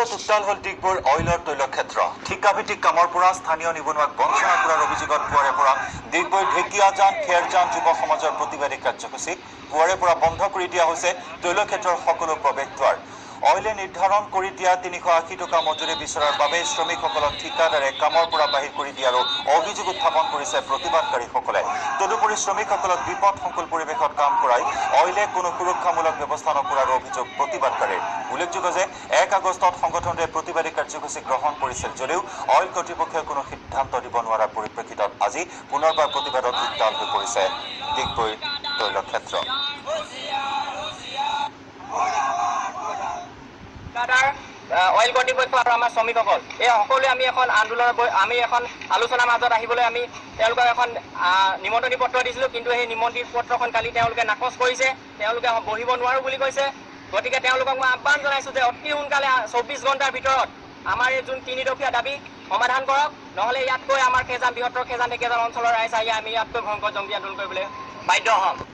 পিছত উত্তাল হল ডিগবৈৰ অইলৰ তৈলক্ষেত্ৰ ঠিকাভিত্তিক কামৰ পৰা স্থানীয় নিবনুৱাক বঞ্চনা কৰাৰ অভিযোগত পুৱাৰে পৰা ডিগবৈৰ ঢেকিয়াজান খেৰজান যুৱ সমাজৰ প্ৰতিবাদী কাৰ্যসূচী পুৱাৰে পৰা বন্ধ কৰি দিয়া হৈছে তৈলক্ষেত্ৰৰ সকলো প্ৰৱেশদ্বাৰ অইলে নিৰ্ধাৰণ কৰি দিয়া ৩৮০ টকা মজুৰি বিচৰাৰ বাবে শ্ৰমিকসকলক ঠিকাদাৰে কামৰ পৰা বাহিৰ কৰি দিয়াৰো অভিযোগ উত্থাপন কৰিছে প্ৰতিবাদকাৰীসকলে তদুপৰি শ্ৰমিকসকলক বিপদসংকুল পৰিৱেশত কাম কৰাই অইলে কোনো সুৰক্ষামূলক ব্যৱস্থা নকৰাৰ অভিযোগ প্ৰতিবাদকাৰীৰ উল্লেখযোগ্য যে ১ আগষ্টত সংগঠনটোৱে প্ৰতিবাদী কাৰ্যসূচী গ্ৰহণ কৰিছিল যদিও অইল কৰ্তৃপক্ষই কোনো সিদ্ধান্ত দিব নোৱাৰাৰ পৰিপ্ৰেক্ষিতত আজি পুনৰবাৰ প্ৰতিবাদত উত্তাল হৈ পৰিছে ডিগবৈৰ তৈলক্ষেত্ৰ অইল কৰ্তৃপক্ষ আৰু আমাৰ শ্ৰমিকসকল এই সকলোৱে আমি এখন আলোচনাৰ মাজত আহিবলৈ আমি তেওঁলোকক এখন নিমন্ত্ৰণী পত্ৰ দিছিলোঁ কিন্তু সেই নিমন্ত্ৰণী পত্ৰখন কালি তেওঁলোকে নাকচ কৰিছে তেওঁলোকে বহিব নোৱাৰো বুলি কৈছে গতিকে তেওঁলোকক মই আহ্বান জনাইছোঁ যে অতি সোনকালে ২৪ ঘণ্টাৰ ভিতৰত আমাৰ এই যোন ৩ দফীয়া দাবী সমাধান কৰক নহ'লে ইয়াতকৈ আমাৰ বৃহত্তৰ খেজান অঞ্চলৰ ৰাইজ আহি আমি ইয়াতকৈ ভয়ংকৰ জংগী আন্দোলন কৰিবলৈ বাধ্য হ'ম